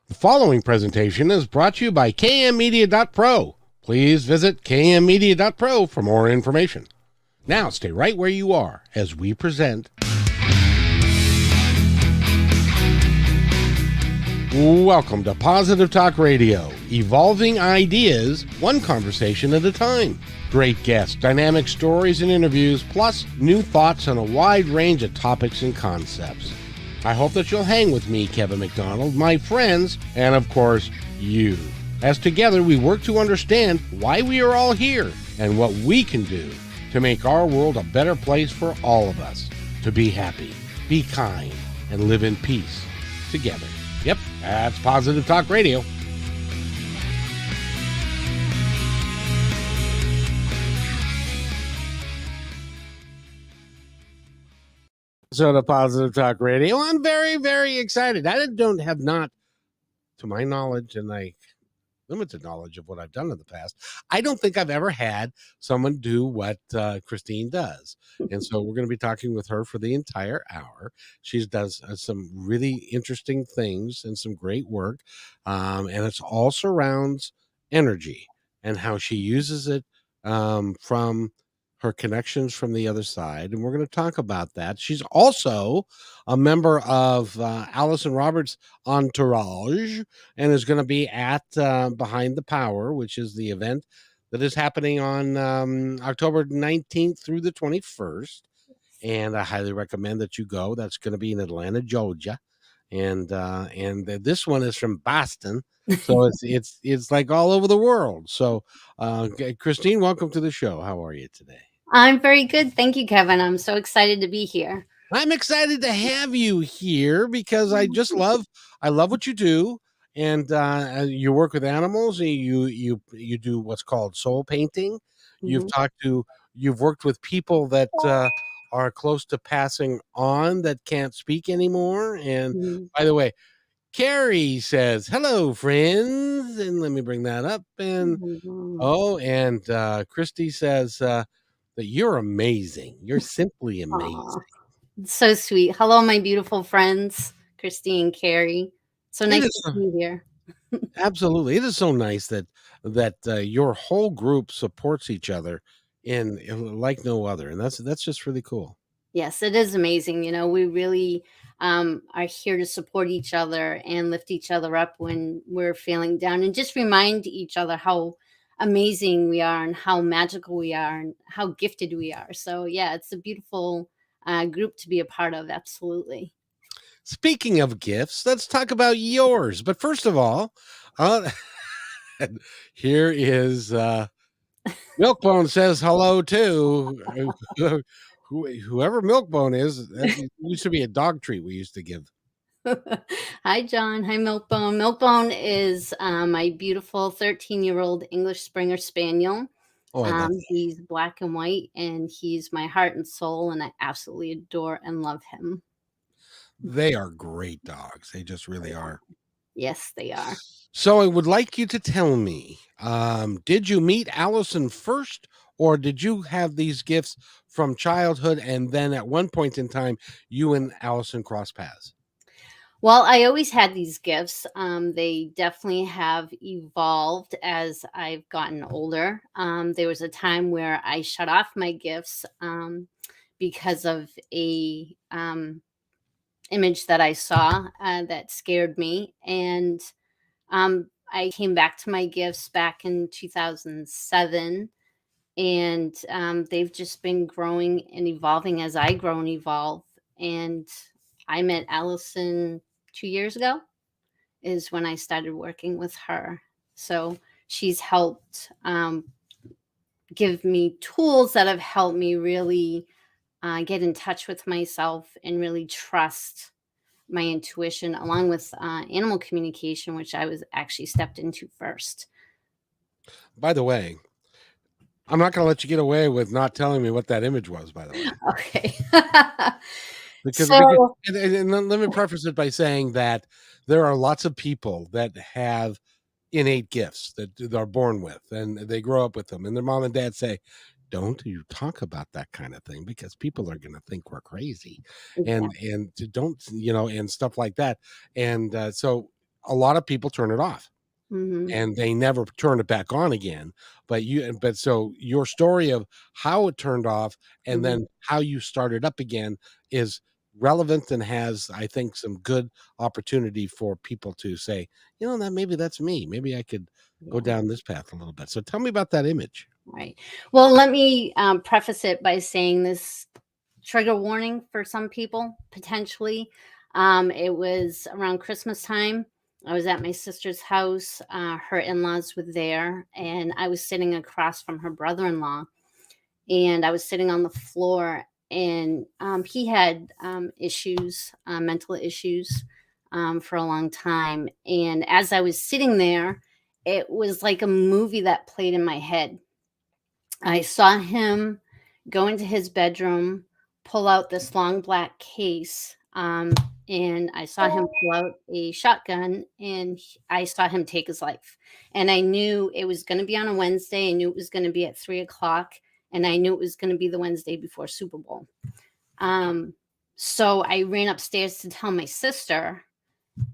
The following presentation is brought to you by kmmedia.pro. Please visit kmmedia.pro for more information. Now stay right where you are as we present. Welcome to Positive Talk Radio, evolving ideas one conversation at a time. Great guests, dynamic stories and interviews, plus new thoughts on a wide range of topics and concepts. I hope that you'll hang with me, Kevin McDonald, my friends, and of course, you. As together we work to understand why we are all here and what we can do to make our world a better place for all of us. To be happy, be kind, and live in peace together. Yep, that's Positive Talk Radio. So the Positive Talk Radio, I'm very, very excited. I don't have not, to my knowledge, and I limited knowledge of what I've done in the past, I don't think I've ever had someone do what Christine does. And so we're going to be talking with her for the entire hour. She does some really interesting things and some great work. And it's all surrounds energy and how she uses it from her connections from the other side. And we're going to talk about that. She's also a member of Allison Roberts' entourage and is going to be at Behind the Power, which is the event that is happening on October 19th through the 21st. And I highly recommend that you go. That's going to be in Atlanta, Georgia. And this one is from Boston. So it's like all over the world. So Christine, welcome to the show. How are you today? I'm very good. Thank you, Kevin. I'm so excited to be here. I'm excited to have you here because I love what you do, and you work with animals. And you do what's called soul painting. You've Mhm. you've worked with people that are close to passing on that can't speak anymore. And Mhm. by the way, Carrie says hello, friends, and let me bring that up. And Mhm. and Christy says that you're amazing. You're simply amazing. Aw, so sweet. Hello, my beautiful friends, Christy and Carrie. So It nice is to be here. absolutely. It is so nice that your whole group supports each other in like no other, and that's just really cool. Yes, it is amazing. We really are here to support each other and lift each other up when we're feeling down and just remind each other how amazing we are and how magical we are and how gifted we are. So, yeah, it's a beautiful group to be a part of. Absolutely. Speaking of gifts, let's talk about yours. But first of all, uh, here is Milkbone says hello too. Whoever Milkbone is, that used to be a dog treat we used to give. Hi, John. Hi, Milkbone. Milkbone is my beautiful 13-year-old English Springer Spaniel. Oh, I love that. He's black and white, and he's my heart and soul, and I absolutely adore and love him. They are great dogs. They just really are. Yes, they are. So I would like you to tell me, did you meet Allison first, or did you have these gifts from childhood, and then at one point in time, you and Allison cross paths? Well, I always had these gifts. They definitely have evolved as I've gotten older. There was a time where I shut off my gifts because of a image that I saw that scared me. And I came back to my gifts back in 2007. And they've just been growing and evolving as I grow and evolve. And I met Allison 2 years ago, is when I started working with her. So she's helped give me tools that have helped me really get in touch with myself and really trust my intuition, along with animal communication, which I was actually stepped into first. By the way, I'm not going to let you get away with not telling me what that image was. By the way, Okay. because So, and let me preface it by saying that there are lots of people that have innate gifts that they're born with, and they grow up with them, and their mom and dad say, "Don't you talk about that kind of thing because people are going to think we're crazy," exactly. and don't and stuff like that. And so a lot of people turn it off Mhm. and they never turn it back on again. But so your story of how it turned off and Mhm. then how you started up again is relevant and has, I think, some good opportunity for people to say, that maybe that's me. Maybe I could go Yeah. down this path a little bit. So tell me about that image. Right. Well, let me preface it by saying this trigger warning for some people potentially. It was around Christmas time. I was at my sister's house. Her in-laws were there, and I was sitting across from her brother-in-law, and I was sitting on the floor, and he had issues, mental issues, for a long time. And as I was sitting there, it was like a movie that played in my head. I saw him go into his bedroom, pull out this long black case, and I saw him pull out a shotgun, and I saw him take his life. And I knew it was going to be on a Wednesday. I knew it was going to be at 3 o'clock, and I knew it was going to be the Wednesday before Super Bowl. Um, so I ran upstairs to tell my sister,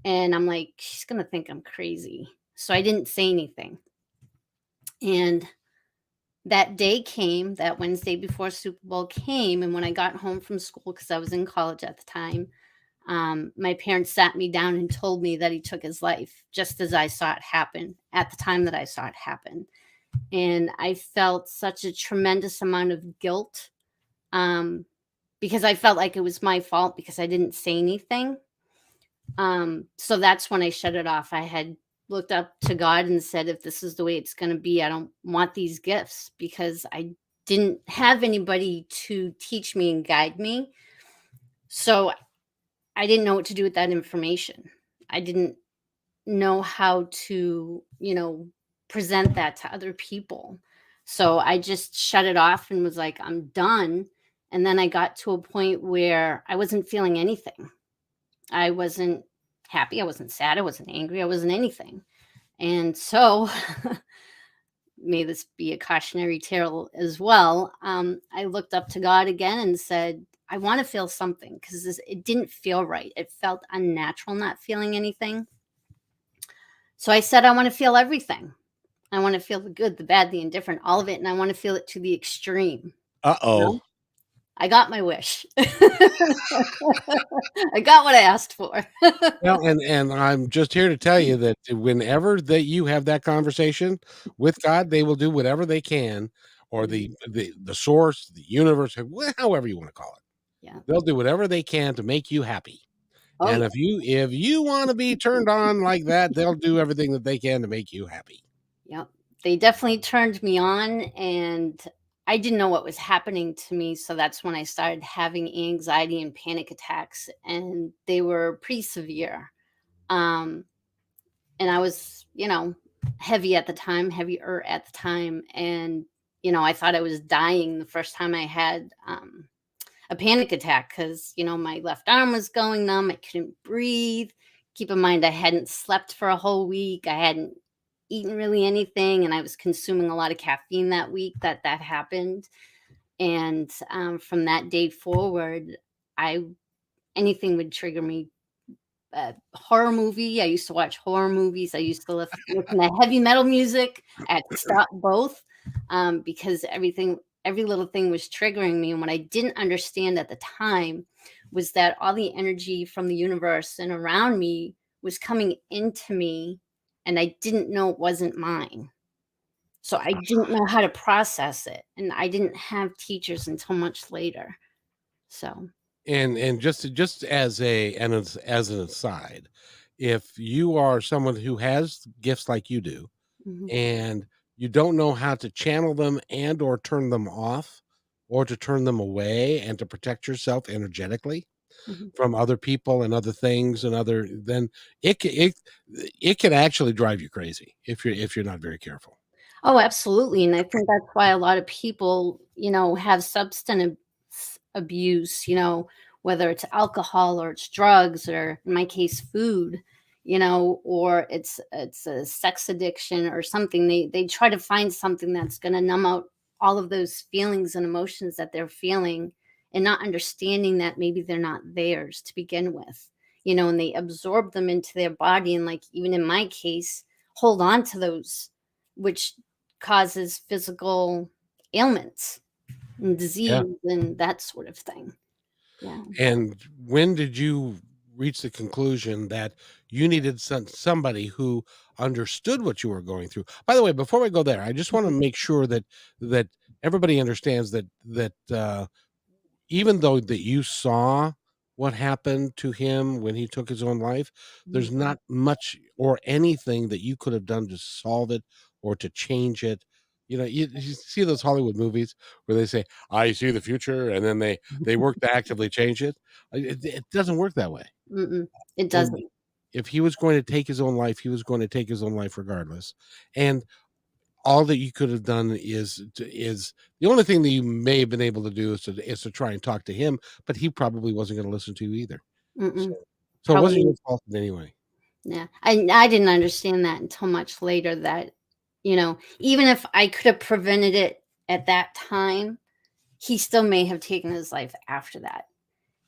and I'm like, she's going to think I'm crazy. So I didn't say anything. And that day came, that Wednesday before Super Bowl came, and when I got home from school, because I was in college at the time, my parents sat me down and told me that he took his life, just as I saw it happen, at the time that I saw it happen. And I felt such a tremendous amount of guilt, um, because I felt like it was my fault because I didn't say anything. So that's when I shut it off. I had looked up to God and said, if this is the way it's going to be, I don't want these gifts, because I didn't have anybody to teach me and guide me. So I didn't know what to do with that information. I didn't know how to, present that to other people. So I just shut it off and was like, I'm done. And then I got to a point where I wasn't feeling anything. I wasn't happy. I wasn't sad. I wasn't angry. I wasn't anything. And so, may this be a cautionary tale as well. I looked up to God again and said, I want to feel something, because it didn't feel right. It felt unnatural not feeling anything. So I said, I want to feel everything. I want to feel the good, the bad, the indifferent, all of it. And I want to feel it to the extreme. You know? Uh-oh. I got my wish. I got what I asked for. Well, and I'm just here to tell you that whenever that you have that conversation with God, they will do whatever they can, or Mhm. the source, the universe, however you want to call it. Yeah. They'll do whatever they can to make you happy. Oh, And yeah. if you want to be turned on like that, they'll do everything that they can to make you happy. Yep. They definitely turned me on, and I didn't know what was happening to me, so that's when I started having anxiety and panic attacks, and they were pretty severe. Um, and I was, heavy at the time, heavier at the time, and I thought I was dying the first time I had a panic attack, because my left arm was going numb. I couldn't breathe. Keep in mind, I hadn't slept for a whole week. I hadn't eaten really anything, and I was consuming a lot of caffeine that week that happened. And from that day forward, I anything would trigger me. Horror movie. I used to watch horror movies. I used to listen to heavy metal music. I had to stop both, because every little thing was triggering me. And what I didn't understand at the time was that all the energy from the universe and around me was coming into me, and I didn't know it wasn't mine. So I didn't know how to process it, and I didn't have teachers until much later. So, And just as an aside, if you are someone who has gifts like you do, mhm, and you don't know how to channel them and or turn them off, or to turn them away and to protect yourself energetically mhm. from other people and other things and other, then it can actually drive you crazy if you're not very careful. Oh, absolutely, and I think that's why a lot of people, have substance abuse, whether it's alcohol or it's drugs, or in my case food, or it's a sex addiction or something. They try to find something that's going to numb out all of those feelings and emotions that they're feeling, and not understanding that maybe they're not theirs to begin with. and they absorb them into their body. And like, even in my case, hold on to those, which causes physical ailments and Yeah. disease and that sort of thing. Yeah. And when did you reach the conclusion that you needed somebody who understood what you were going through? By the way, before we go there, I just want to Mhm. make sure that everybody understands that even though that you saw what happened to him when he took his own life, there's Mhm. not much or anything that you could have done to solve it or to change it. You see those Hollywood movies where they say, "I see the future," and then they work to actively change it. It doesn't work that way. Mm-mm. It And doesn't. if he was going to take his own life, he was going to take his own life regardless. And all that you could have done is the only thing that you may have been able to do is to try and talk to him, but he probably wasn't gonna listen to you either. So Mm-mm. so it wasn't your Probably. fault in any way. Yeah. I didn't understand that until much later, that, even if I could have prevented it at that time, he still may have taken his life after that.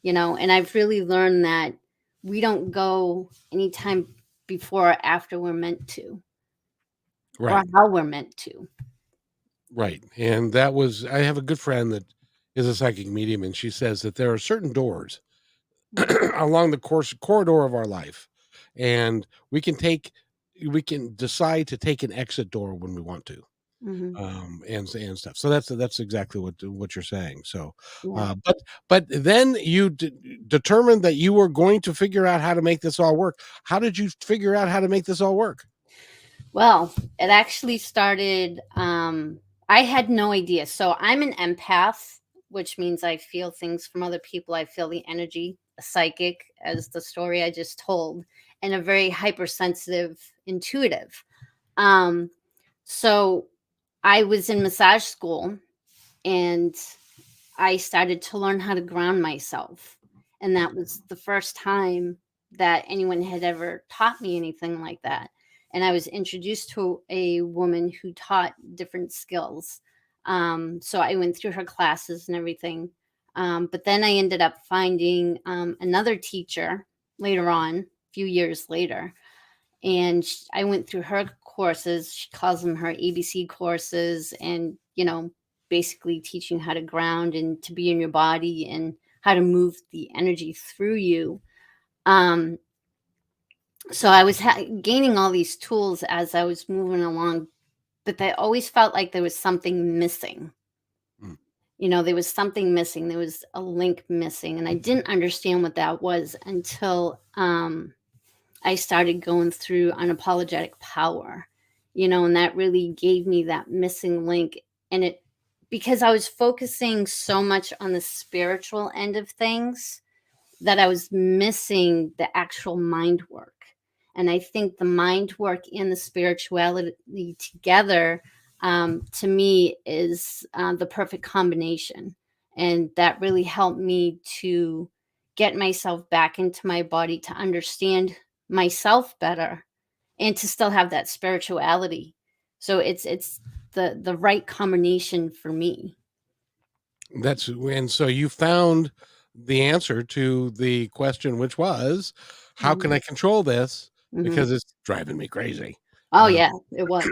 And I've really learned that we don't go anytime before or after we're meant to, or Right, how we're meant to. right, and that was I have a good friend that is a psychic medium, and she says that there are certain doors Mhm. along the course corridor of our life, and we can decide to take an exit door when we want to. Mhm. And stuff. So that's exactly what you're saying. So, Yeah. but then you determined that you were going to figure out how to make this all work. How did you figure out how to make this all work? Well, it actually started, I had no idea. So I'm an empath, which means I feel things from other people. I feel the energy, a psychic, as the story I just told, and a very hypersensitive, intuitive. Um, so I was in massage school, and I started to learn how to ground myself. And that was the first time that anyone had ever taught me anything like that. And I was introduced to a woman who taught different skills. So I went through her classes and everything. But then I ended up finding another teacher later on, a few years later, and I went through her courses. She calls them her ABC courses, and basically teaching how to ground and to be in your body and how to move the energy through you. Um, so I was gaining all these tools as I was moving along, but I always felt like there was something missing. Mm. There was something missing. There was a link missing, and I didn't understand what that was until I started going through unapologetic power, and that really gave me that missing link. And because I was focusing so much on the spiritual end of things, that I was missing the actual mind work. And I think the mind work and the spirituality together, to me, is the perfect combination. And that really helped me to get myself back into my body, to understand myself better, and to still have that spirituality. So it's the right combination for me. That's and so you found the answer to the question, which was, how can Mhm. I control this Mhm. because it's driving me crazy. Oh Uh, yeah, it was.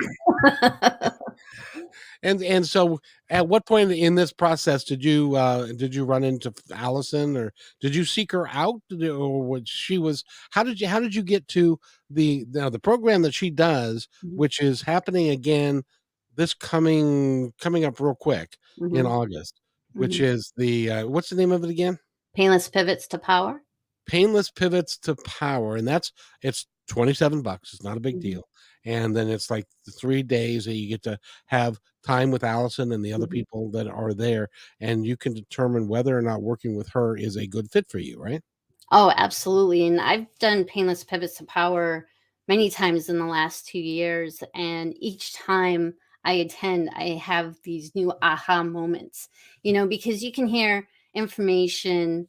and so at what point in this process did you run into Allison, or did you seek her out, or what she was how did you get to the program that she does, Mhm. which is happening again this coming up real quick in Mhm. August, which Mhm. is the what's the name of it again? Painless pivots to power. Painless pivots to power, and it's $27. It's not a big Mhm. deal. And then it's like the 3 days that you get to have time with Allison and the other Mhm. people that are there, and you can determine whether or not working with her is a good fit for you, right? Oh, absolutely. And I've done painless pivots to power many times in the last 2 years. And each time I attend, I have these new aha moments, because you can hear information,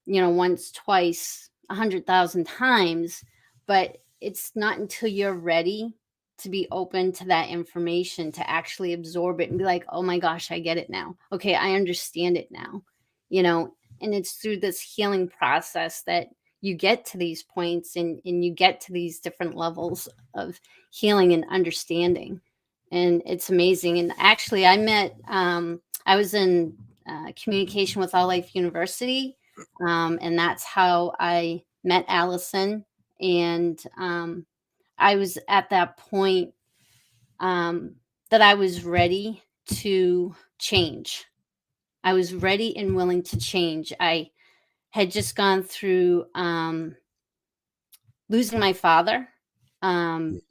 once, twice, 100,000 times, but it's not until you're ready to be open to that information, to actually absorb it and be like, oh my gosh, I get it now. Okay, I understand it now, you know, and it's through this healing process that you get to these points, and you get to these different levels of healing and understanding. And it's amazing. And actually, I was in communication with All Life University, and that's how I met Allison. And I was at that point, that I was ready to change. I was ready and willing to change. I had just gone through losing my father. Um,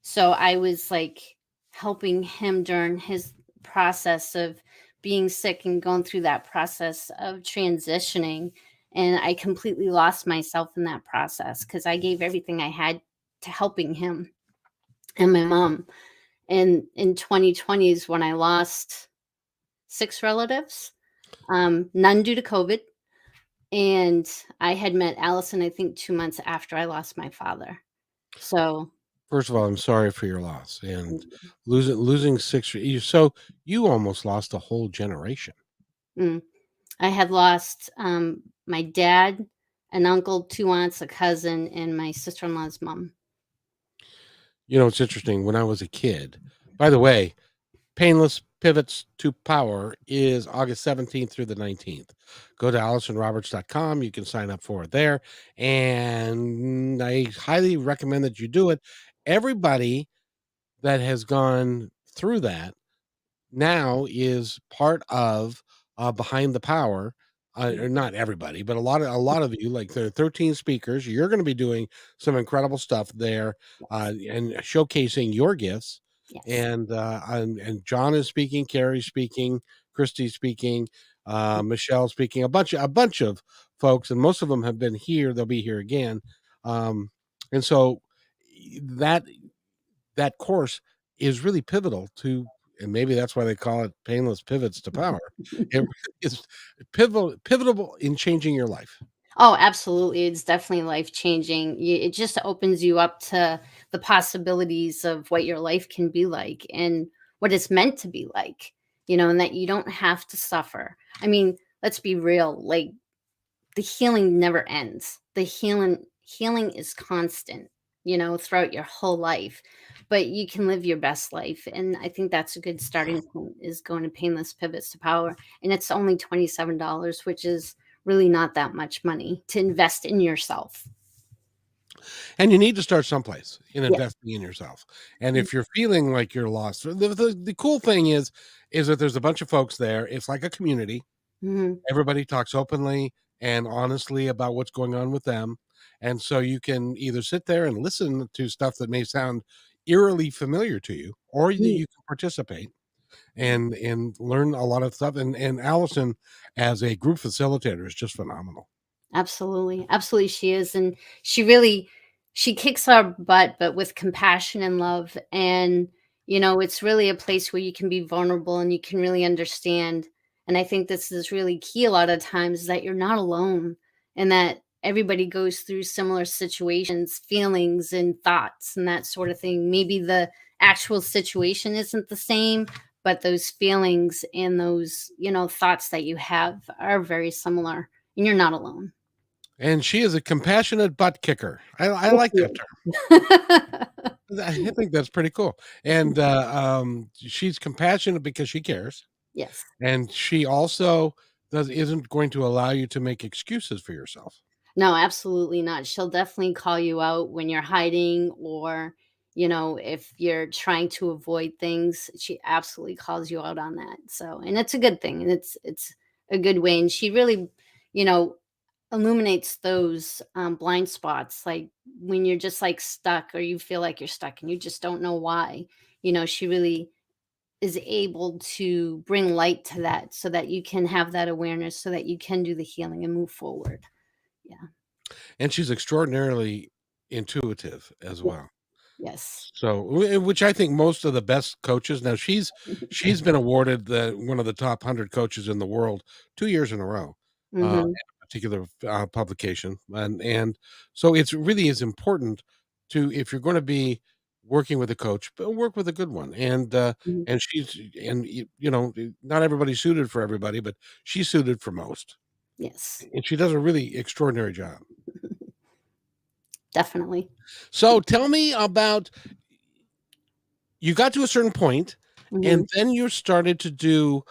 so I was like helping him during his process of being sick and going through that process of transitioning. And I completely lost myself in that process because I gave everything I had to helping him and my mom. And in 2020 is when I lost six relatives, none due to COVID. And I had met Allison, I think 2 months after I lost my father. So First of all, I'm sorry for your loss and losing 6 so you almost lost a whole generation. mm, I had lost my dad, an uncle, two aunts, a cousin, and my sister in law's mom. You know, it's interesting, when I was a kid, by the way, Painless Pivots to Power is August 17th through the 19th. Go to AllisonRoberts.com. You can sign up for it there. And I highly recommend that you do it. Everybody that has gone through that now is part of Behind the Power. Or not everybody, but a lot of you, like there are 13 speakers. You're going to be doing some incredible stuff there, Yes. and showcasing your gifts. Yes. And John is speaking, Carrie's speaking, Christy's speaking, Michelle speaking, a bunch of folks, and most of them have been here. They'll be here again, and so that that course is really pivotal to, and maybe that's why they call it Painless Pivots to Power. It is pivotal in changing your life. Oh, absolutely. It's definitely life changing. It just opens you up to the possibilities of what your life can be like and what it's meant to be like, and that you don't have to suffer. I mean, let's be real. Like, the healing never ends. The healing is constant, throughout your whole life. But you can live your best life. And I think that's a good starting point is going to Painless Pivots to Power. And it's only $27, which is really not that much money to invest in yourself. And you need to start someplace in Yeah. investing in yourself. And if you're feeling like you're lost, the cool thing is that there's a bunch of folks there. It's like a community. Mhm. Everybody talks openly and honestly about what's going on with them. And so you can either sit there and listen to stuff that may sound eerily familiar to you, or Mm. you can participate and learn a lot of stuff. And Allison, as a group facilitator, is just phenomenal. Absolutely. Absolutely she is, and she kicks our butt, but with compassion and love. And it's really a place where you can be vulnerable and you can really understand. And I think this is really key a lot of times, that you're not alone, and that everybody goes through similar situations, feelings and thoughts and that sort of thing. Maybe the actual situation isn't the same, but those feelings and those, thoughts that you have are very similar, and you're not alone. And she is a compassionate butt kicker. I Yes, like she that term. is. I think that's pretty cool. And she's compassionate because she cares, Yes. and she also isn't going to allow you to make excuses for yourself. No, absolutely not. She'll definitely call you out when you're hiding, or, if you're trying to avoid things, she absolutely calls you out on that. So, and it's a good thing. And it's a good way. And she really, you know, illuminates those blind spots, like when you're just like stuck, or you feel like you're stuck and you just don't know why. She really is able to bring light to that, so that you can have that awareness, so that you can do the healing and move forward. Yeah. And she's extraordinarily intuitive as Yeah. well. Yes. So, which I think most of the best coaches now, she's been awarded the one of the top 100 coaches in the world 2 years in a row, in Mhm. a particular, publication, and so it's really is important to, if you're gonna be working with a coach, but work with a good one, Mhm. and she's and not everybody's suited for everybody, but she's suited for most, Yes. and she does a really extraordinary job. definitely. So tell me about, you got to a certain point, and Mhm, then you started to do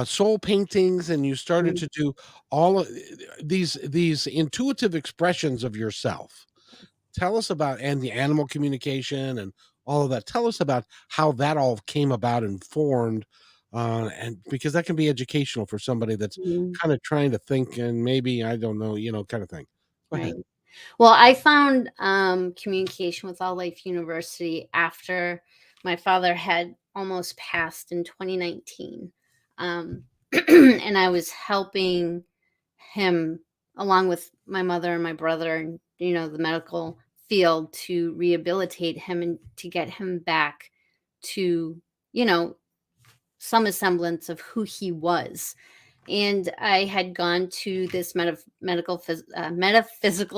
soul paintings, and you started mhm, to do all of these intuitive expressions of yourself. Tell us about, and the animal communication and all of that. Tell us about how that all came about and formed, and because that can be educational for somebody that's mhm, kind of trying to think and maybe I don't know, kind of thing. Go right. ahead. Well, I found communication with All Life University after my father had almost passed in 2019. Um, and I was helping him along with my mother and my brother and, the medical field to rehabilitate him and to get him back to, you know, some semblance of who he was. And I had gone to this metaphysical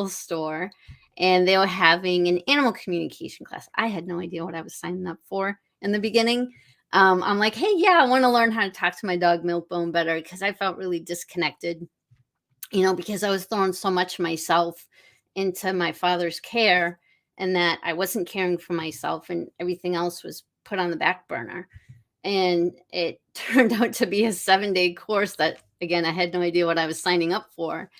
store, and they were having an animal communication class. I had no idea what I was signing up for in the beginning. I'm like, hey, yeah, I want to learn how to talk to my dog Milkbone better because I felt really disconnected, because I was throwing so much of myself into my father's care, and that I wasn't caring for myself, and everything else was put on the back burner. And it turned out to be a 7-day course that, again, I had no idea what I was signing up for.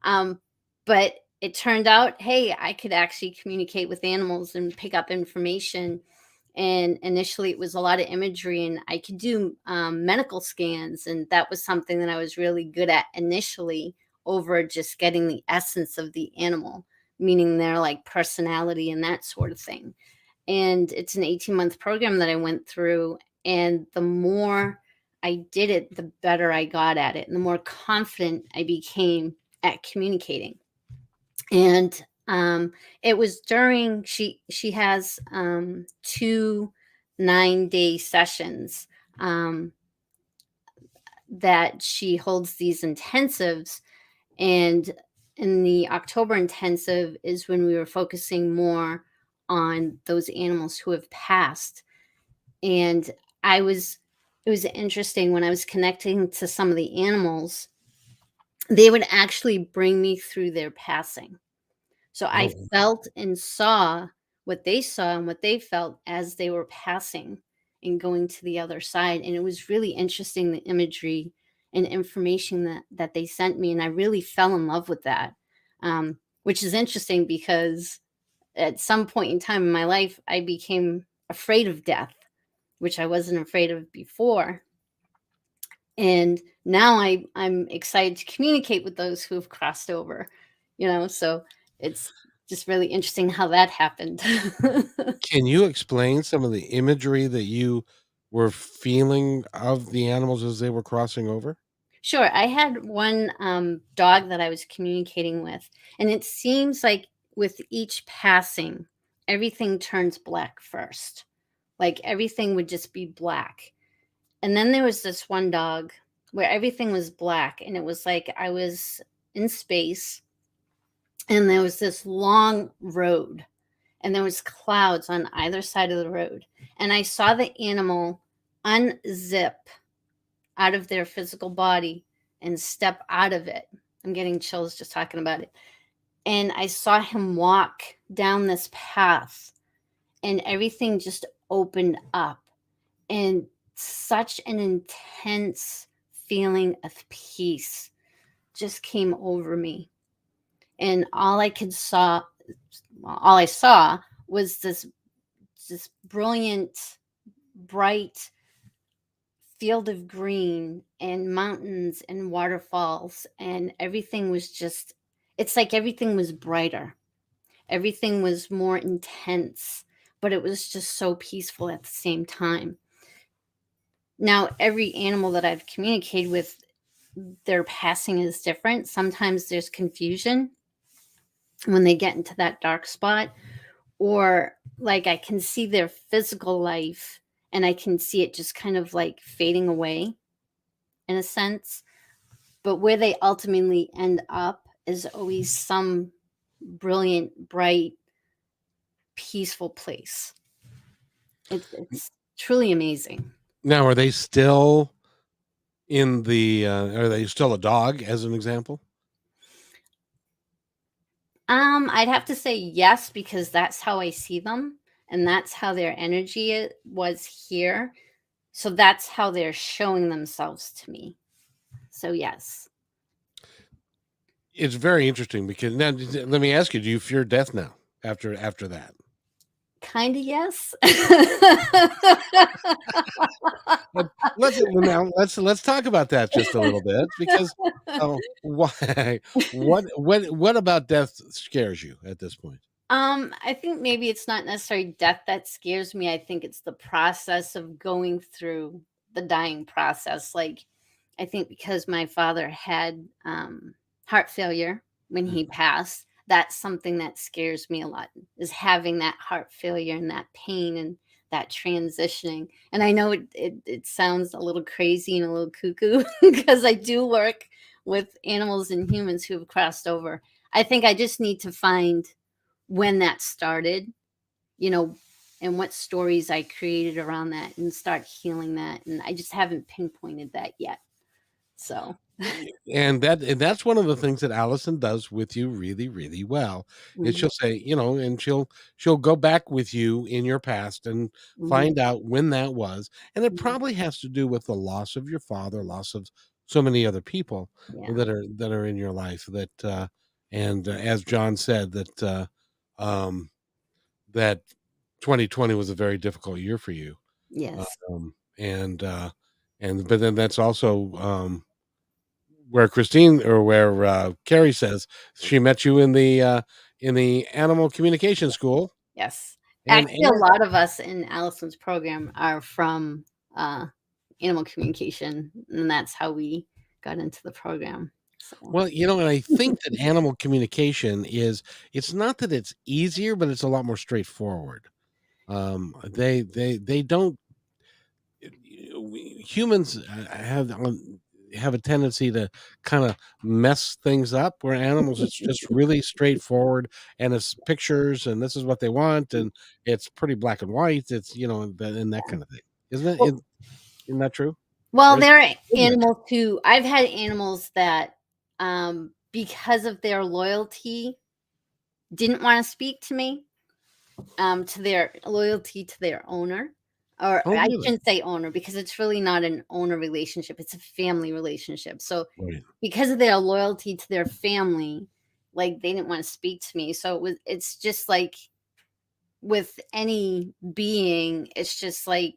Um, but it turned out, hey, I could actually communicate with animals and pick up information. And initially, it was a lot of imagery, and I could do medical scans. And that was something that I was really good at initially, over just getting the essence of the animal, meaning their like personality and that sort of thing. And it's an 18-month program that I went through, and the more I did it, the better I got at it, and the more confident I became at communicating. And it was during she has 2 9-day sessions, um, that she holds these intensives. And in the October intensive is when we were focusing more on those animals who have passed. And I was it was interesting when I was connecting to some of the animals, they would actually bring me through their passing. So I Oh, felt and saw what they saw and what they felt as they were passing and going to the other side. And it was really interesting, the imagery and information that they sent me. And I really fell in love with that. Which is interesting because at some point in time in my life, I became afraid of death, which I wasn't afraid of before. And now I'm excited to communicate with those who have crossed over, so it's just really interesting how that happened. can you explain some of the imagery that you were feeling of the animals as they were crossing over? Sure. I had one dog that I was communicating with, and it seems like with each passing, everything turns black first. Like everything would just be black. And then there was this one dog where everything was black, and it was like I was in space, and there was this long road, and there was clouds on either side of the road, and I saw the animal unzip out of their physical body and step out of it. I'm getting chills just talking about it. And I saw him walk down this path, and everything just opened up, and such an intense feeling of peace just came over me. And all I saw was this brilliant, bright field of green and mountains and waterfalls, and everything was just, it's like everything was brighter. Everything was more intense, but it was just so peaceful at the same time. Now, every animal that I've communicated with, their passing is different. Sometimes there's confusion when they get into that dark spot, or like I can see their physical life and I can see it just kind of like fading away in a sense. But where they ultimately end up is always some brilliant, bright, peaceful place. It's truly amazing. Now, are they still are they still a dog, as an example? I'd have to say yes, because that's how I see them, and that's how their energy was here. So that's how they're showing themselves to me. So yes. It's very interesting because now let me ask you, do you fear death now after that? Kind of yes. But let's talk about that just a little bit because why what about death scares you at this point? I think maybe it's not necessarily death that scares me. I think it's the process of going through the dying process. Like, I think because my father had heart failure when he passed, that's something that scares me a lot, is having that heart failure and that pain and that transitioning. And I know it sounds a little crazy and a little cuckoo because I do work with animals and humans who have crossed over. I think I just need to find when that started, you know, and what stories I created around that and start healing that. And I just haven't pinpointed that yet. So, And that's one of the things that Allison does with you really, really well, is mhm, she'll say, and she'll go back with you in your past and mhm, find out when that was. And it mhm, probably has to do with the loss of your father, loss of so many other people yeah, that are in your life and as John said um, that 2020 was a very difficult year for you. yes, Um, and but then that's also where Christine or where Carrie says she met you in the animal communication school, yes. Actually, a and lot of us in Allison's program are from uh, animal communication, and that's how we got into the program. So, well, and I think that animal communication it's not that it's easier, but it's a lot more straightforward. They don't humans have a tendency to kind of mess things up where animals it's just really straightforward and it's pictures and this is what they want and it's pretty black and white it's and that kind of thing isn't it well, isn't that true or well, is there are isn't that animals too. I've had animals that, because of their loyalty, didn't want to speak to me, to their loyalty to their owner. Or true? Oh I really shouldn't say owner, because it's really not an owner relationship, it's a family relationship. So right because of their loyalty to their family, like, they didn't want to speak to me. So it's just like with any being, it's just like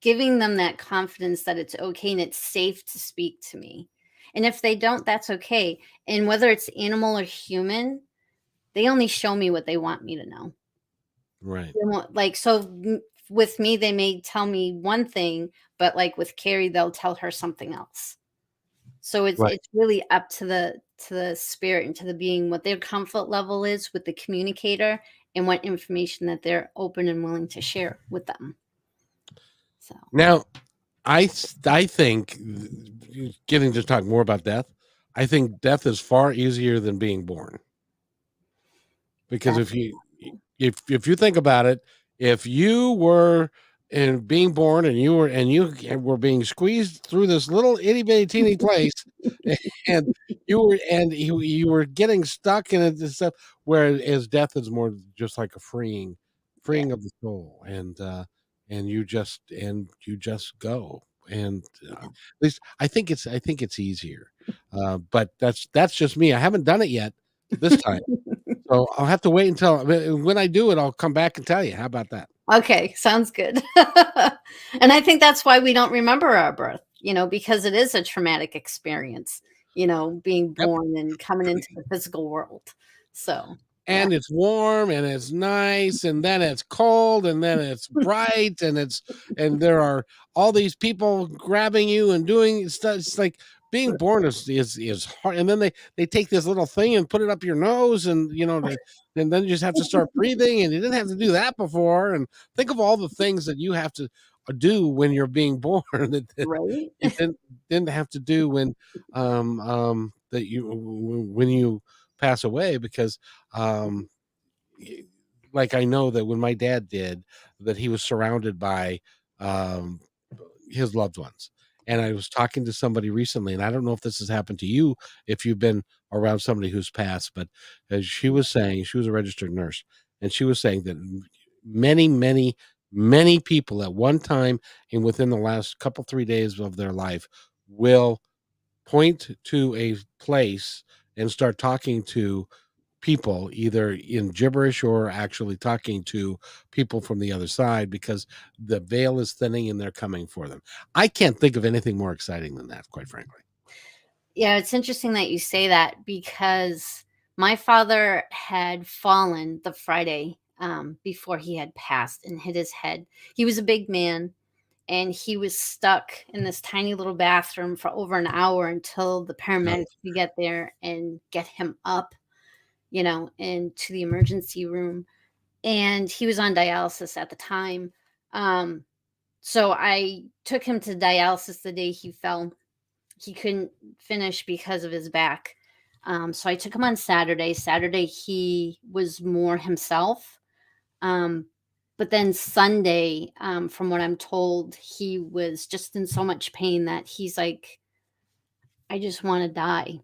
giving them that confidence that it's okay and it's safe to speak to me. And if they don't, that's okay. And whether it's animal or human, they only show me what they want me to know. right They won't, like, so with me, they may tell me one thing, but like with Carrie, they'll tell her something else. So right it's really up to the spirit and to the being, what their comfort level is with the communicator, and what information that they're open and willing to share with them. So now I think getting to talk more about death I think death is far easier than being born. Because that if you think about it, if you were in being born and you were being squeezed through this little itty bitty teeny place, and you were getting stuck in it and stuff, whereas death is more just like a yeah. freeing of the soul, and you just go, and at least I think it's easier, but that's just me. I haven't done it yet this time. So I'll have to wait until when I do it, I'll come back and tell you. How about that? Okay, sounds good. And I think that's why we don't remember our birth, because it is a traumatic experience, being Yep. born and coming into the physical world. So, yeah. And it's warm and it's nice, and then it's cold, and then it's bright, and there are all these people grabbing you and doing stuff. It's like being born is hard. And then they take this little thing and put it up your nose, and and then you just have to start breathing, and you didn't have to do that before. And think of all the things that you have to do when you're being born that Right? you didn't have to do that you when you pass away because um like I know that when my dad did that he was surrounded by um his loved ones And I was talking to somebody recently, and I don't know if this has happened to you, if you've been around somebody who's passed, but as she was saying, she was a registered nurse, and she was saying that many, many, many people at one time and within the last couple, 3 days of their life will point to a place and start talking to people either in gibberish or actually talking to people from the other side because the veil is thinning and they're coming for them. I can't think of anything more exciting than that, quite frankly. Yeah, it's interesting that you say that because my father had fallen the Friday before he had passed and hit his head. He was a big man and he was stuck in this tiny little bathroom for over an hour until the Uh, paramedics could get there and get him up, into the emergency room. And he was on dialysis at the time. Um, so I took him to dialysis the day he fell. He couldn't finish because of his back. So I took him on Saturday. Saturday, he was more himself. Um, but then Sunday, from what I'm told, he was just in so much pain that he's like, I just want to die.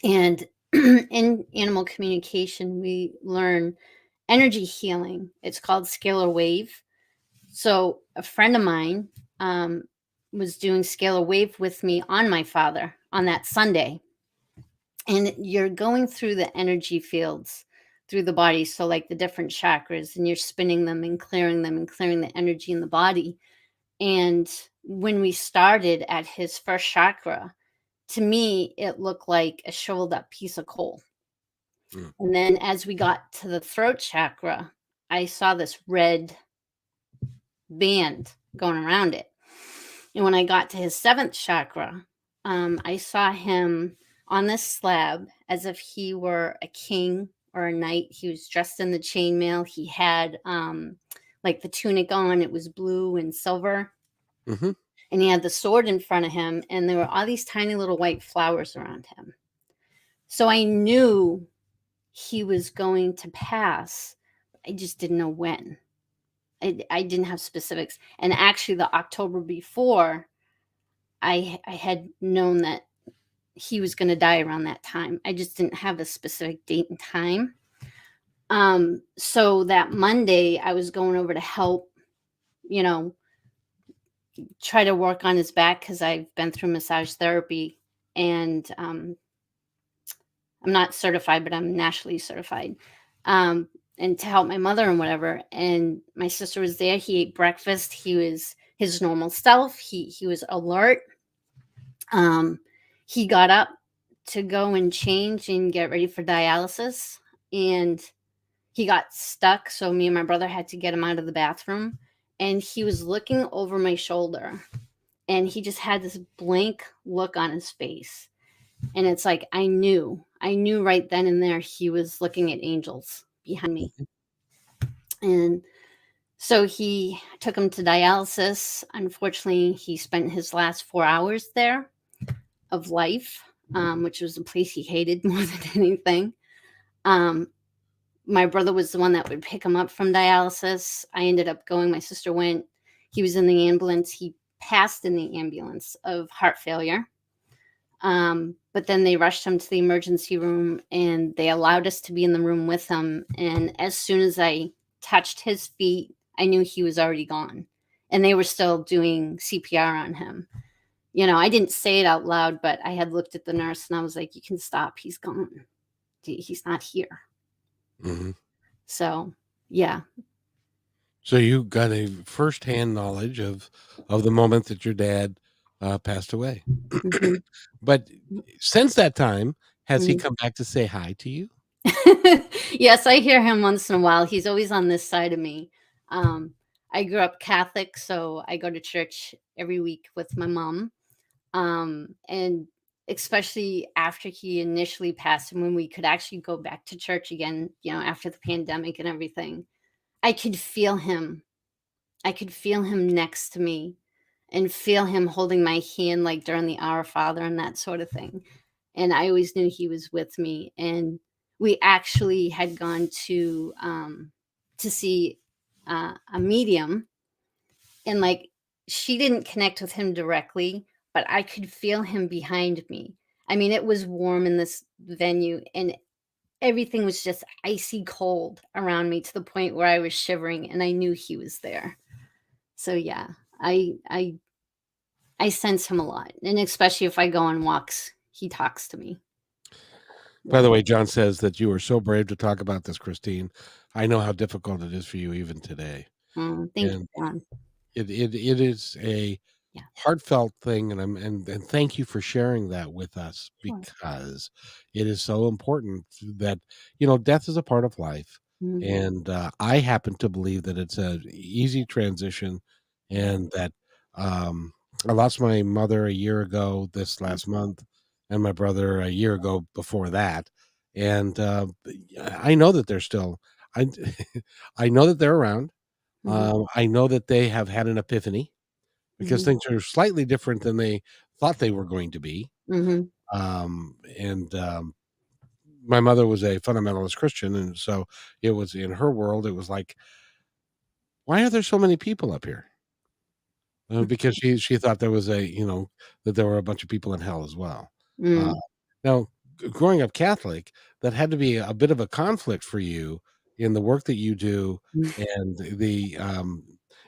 And in animal communication, we learn energy healing. It's called scalar wave. So a friend of mine um, was doing scalar wave with me on my father on that Sunday. And you're going through the energy fields through the body. So, like the different chakras, and you're spinning them and clearing the energy in the body. And when we started at his first chakra, to me, it looked like a shoveled up piece of coal. mm, And then as we got to the throat chakra, I saw this red band going around it. And when I got to his seventh chakra, I saw him on this slab as if he were a king or a knight. He was dressed in the chainmail. He had like the tunic on, it was blue and silver. mhm. And he had the sword in front of him, and there were all these tiny little white flowers around him. So I knew he was going to pass. I just didn't know when. I didn't have specifics. And actually, the October before, I had known that he was going to die around that time. I just didn't have a specific date and time. So that Monday, I was going over to help, you know, try to work on his back because I've been through massage therapy, and I'm not certified, but I'm nationally certified. And to help my mother and whatever. And my sister was there. He ate breakfast. He was his normal self. He was alert. Um, he got up to go and change and get ready for dialysis, and he got stuck. So me and my brother had to get him out of the bathroom, and he was looking over my shoulder, and he just had this blank look on his face. And it's like I knew right then and there he was looking at angels behind me. And so he took him to dialysis. Unfortunately, he spent his last 4 hours there of life, which was a place he hated more than anything. Um, my brother was the one that would pick him up from dialysis. I ended up going, my sister went. He was in the ambulance. He passed in the ambulance of heart failure. But then they rushed him to the emergency room and they allowed us to be in the room with him. And as soon as I touched his feet, I knew he was already gone. And they were still doing CPR on him. I didn't say it out loud, but I had looked at the nurse and I was like, you can stop. He's gone. He's not here. Mhm. So, yeah. So you got a firsthand knowledge of the moment that your dad passed away. Mhm. But since that time, has he Mhm. come back to say hi to you? Yes, I hear him once in a while. He's always on this side of me. Um, I grew up Catholic, so I go to church every week with my mom. And especially after he initially passed and when we could actually go back to church again, after the pandemic and everything, I could feel him. I could feel him next to me and feel him holding my hand like during the Our Father and that sort of thing. And I always knew he was with me. And we actually had gone to see a medium, and like she didn't connect with him directly, but I could feel him behind me. I mean, it was warm in this venue, and everything was just icy cold around me to the point where I was shivering, and I knew he was there. So yeah, I I I sense him a lot, and especially if I go on walks, he talks to me. By Yeah. the way, John says that you are so brave to talk about this, Christine. I know how difficult it is for you even today. Thank you, And John. it is a Yeah, heartfelt thing, and thank you for sharing that with us, sure. because it is so important that death is a part of life, Mhm, and I happen to believe that it's a easy transition, and that I lost my mother a year ago this mhm, last month, and my brother a year ago before that, and I know that they're still I I know that they're around. mhm, I know that they have had an epiphany because mhm, things are slightly different than they thought they were going to be. mhm. And My mother was a fundamentalist Christian, and so it was in her world. It was like, why are there so many people up here? Because she thought there was that there were a bunch of people in hell as well. Uh, Mm, Now, growing up Catholic, that had to be a bit of a conflict for you in the work that you do, mm. and the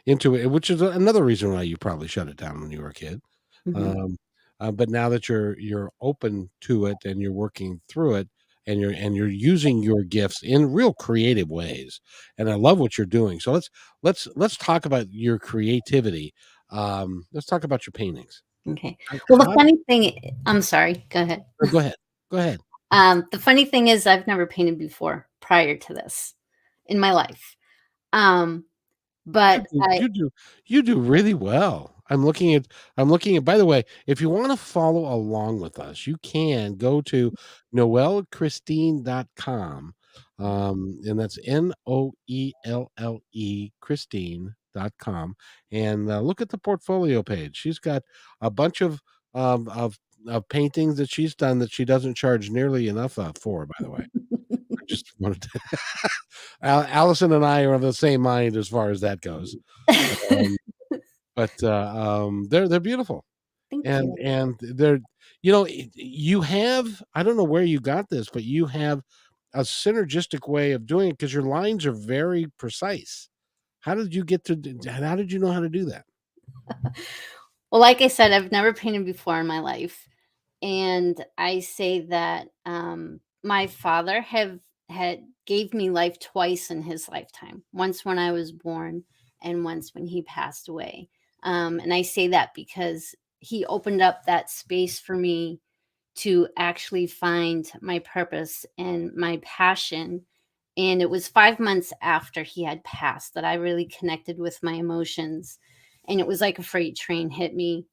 into it, which is another reason why you probably shut it down when you were a kid. Mhm. Um, but now that you're open to it and you're working through it, and you're using your gifts in real creative ways, and I love what you're doing. So let's talk about your creativity. Let's talk about your paintings. Okay. How, Well, the how funny thing I'm sorry, go ahead. no, go ahead. Go ahead. The funny thing is I've never painted before prior to this in my life. Um, You but do I you do you do really well. I'm looking at, by the way, if you wanna follow along with us, you can go to noellechristine.com, and that's Noelle Christine.com, and, look at the portfolio page. She's got a bunch of of of paintings that she's done that she doesn't charge nearly enough, for, by the way. I just wanted to Allison and I are of the same mind as far as that goes. Um, but they're beautiful, Thank and you. they're you have, I don't know where you got this, but you have a synergistic way of doing it because your lines are very precise. How did you know how to do that? Well, like I said, I've never painted before in my life, and I say that my father have had gave me life twice in his lifetime. Once when I was born, and once when he passed away. And I say that because he opened up that space for me to actually find my purpose and my passion. And it was 5 months after he had passed that I really connected with my emotions, and it was like a freight train hit me.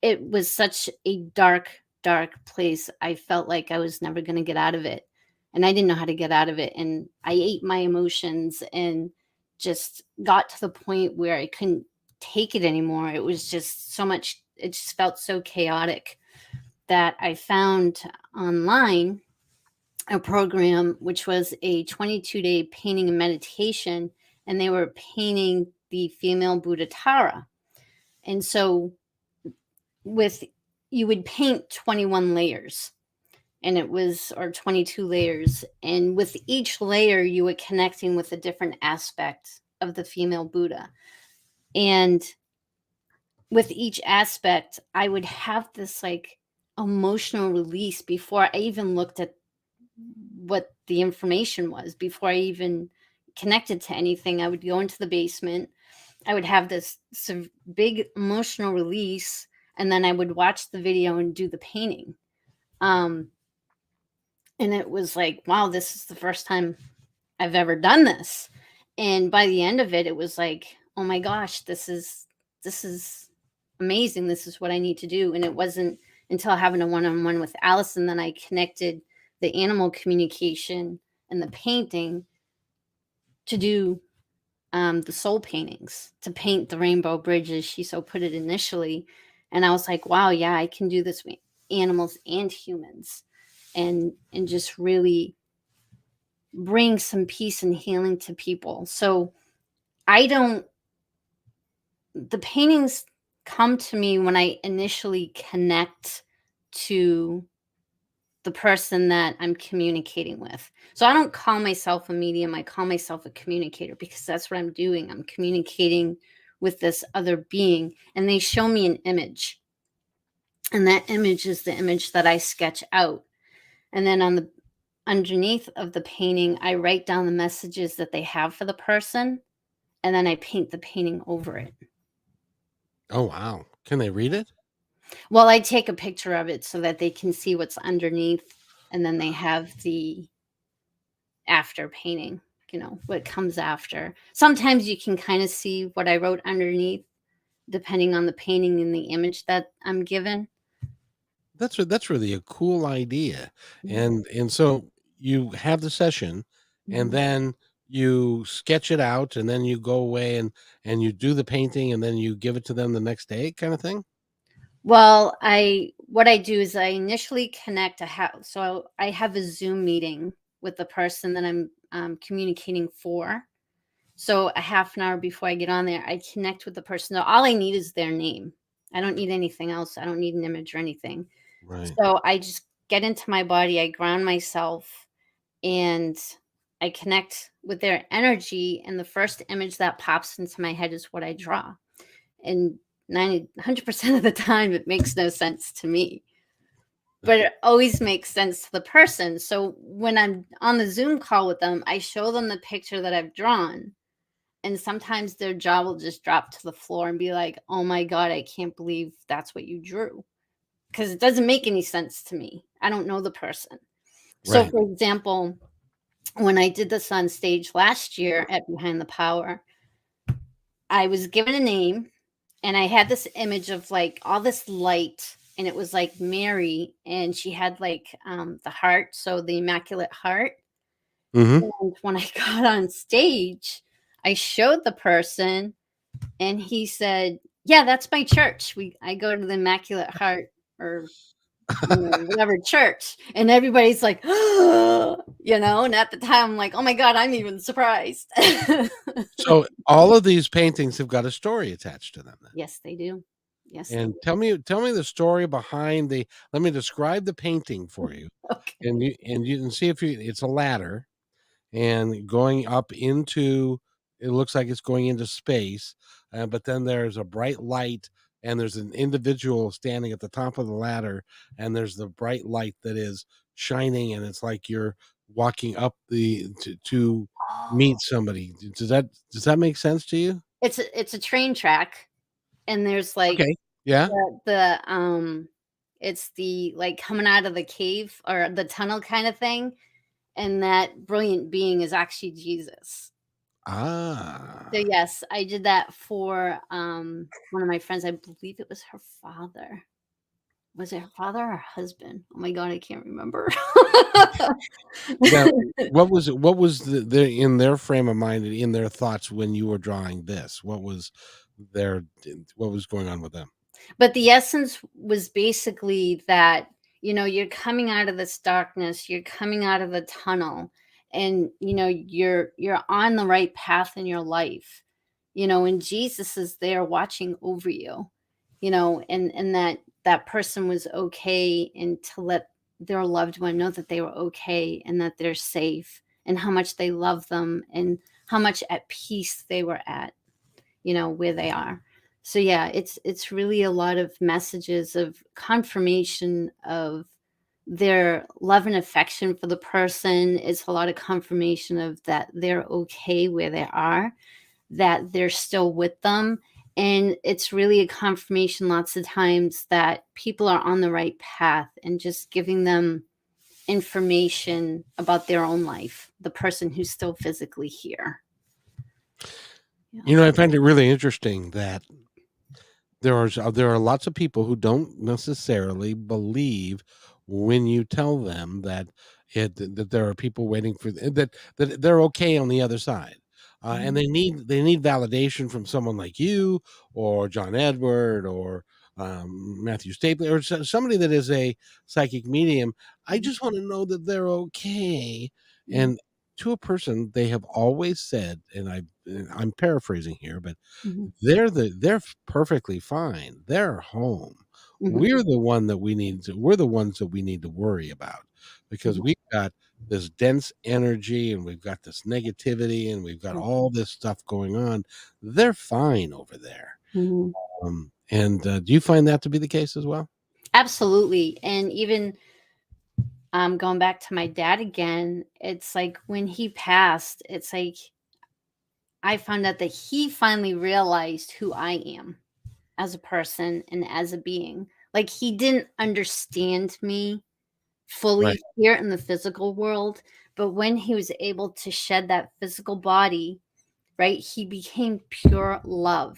It was such a dark, dark place. I felt like I was never gonna get out of it, and I didn't know how to get out of it, and I ate my emotions and just got to the point where I couldn't take it anymore. It was just so much, it just felt so chaotic that I found online a program which was a 22-day painting and meditation, and they were painting the female Buddha Tara. And so with you would paint 21 layers, and it was or 22 layers, and with each layer you were connecting with a different aspect of the female Buddha. And with each aspect I would have this like emotional release before I even looked at what the information was, before I even connected to anything. I would go into the basement. I would have this big emotional release, and then I would watch the video and do the painting. Um, and it was like, wow, this is the first time I've ever done this. And by the end of it, it was like, oh my gosh, this is amazing. This is what I need to do. And it wasn't until having a one-on-one with Allison that I connected the animal communication and the painting to do the soul paintings, to paint the rainbow bridges. She so put it initially. And I was like, wow, yeah, I can do this with animals and humans, and just really bring some peace and healing to people. So I don't the paintings come to me when I initially connect to the person that I'm communicating with. So I don't call myself a medium, I call myself a communicator because that's what I'm doing. I'm communicating with this other being, and they show me an image. And that image is the image that I sketch out. And then on the underneath of the painting, I write down the messages that they have for the person, and then I paint the painting over it. Oh, wow. Can they read it? Well, I take a picture of it so that they can see what's underneath, and then they have the after painting, what comes after. Sometimes you can kind of see what I wrote underneath depending on the painting and the image that I'm given. That's really a cool idea. Mhm. And so you have the session, and Mhm. then you sketch it out, and then you go away and you do the painting, and then you give it to them the next day kind of thing? Well, I what I do is I initially connect a house. So I have a Zoom meeting with the person that I'm communicating for. So a half an hour before I get on there, I connect with the person. Now, all I need is their name. I don't need anything else. I don't need an image or anything. Right. So I just get into my body, I ground myself, and I connect with their energy. And the first image that pops into my head is what I draw. And 100% of the time, it makes no sense to me, but it always makes sense to the person. So when I'm on the Zoom call with them, I show them the picture that I've drawn. And sometimes their jaw will just drop to the floor and be like, oh my God, I can't believe that's what you drew. Because it doesn't make any sense to me. I don't know the person. So, Right. for example, when I did this on stage last year at Behind the Power, I was given a name and I had this image of like all this light, and it was like Mary, and she had like the heart, so the Immaculate Heart. Mhm. And when I got on stage, I showed the person, and he said, "Yeah, that's my church. I go to the Immaculate Heart, or whatever church." And everybody's like, and at the time I'm like, "Oh my God, I'm even surprised." So all of these paintings have got a story attached to them then. Yes, they do. Yes, they And do. tell me the story behind the let me describe the painting for you. Okay. And you can see if you it's a ladder and going up into it looks like it's going into space, but then there's a bright light and there's an individual standing at the top of the ladder, and there's the bright light that is shining, and it's like you're walking up the to meet Oh. somebody. Does that make sense to you? It's a train track, and there's like Okay. Yeah. the it's the like coming out of the cave or the tunnel kind of thing, and that brilliant being is actually Jesus. So Ah. yes, I did that for one of my friends. I believe it was her father. Was it her father or her husband? Oh my God, I can't remember. Now, what was the in their frame of mind and in their thoughts when you were drawing this? Their what was going on with them? But the essence was basically that, you're coming out of this darkness, you're coming out of the tunnel, and you're on the right path in your life. And Jesus is there watching over you, and that person was okay, and to let their loved one know that they were okay and that they're safe, and how much they love them, and how much at peace they were at, where they are. So yeah, it's really a lot of messages of confirmation of their love and affection for the person. It's a lot of confirmation of that they're okay where they are, that they're still with them. And it's really a confirmation lots of times that people are on the right path, and just giving them information about their own life, the person who's still physically here. Yeah. I find it really interesting that there are lots of people who don't necessarily believe when you tell them that there are people waiting for that they're okay on the other side, and Mhm. they need validation from someone like you or John Edward or Matthew Stapler or somebody that is a psychic medium. I Mhm. just want to know that they're okay, Mhm. and to a person, they have always said, and I'm paraphrasing here, but Mhm, they're perfectly fine. They're home. mhm, We're the ones that we need to worry about, because mhm, we've got this dense energy, and we've got this negativity, and we've got mhm, all this stuff going on. They're fine over there. mhm. And do you find that to be the case as well? Absolutely. And even going back to my dad again, it's like when he passed, it's like I found out that he finally realized who I am as a person and as a being. Like he didn't understand me Right. fully here in the physical world, but when he was able to shed that physical body, right, he became pure love.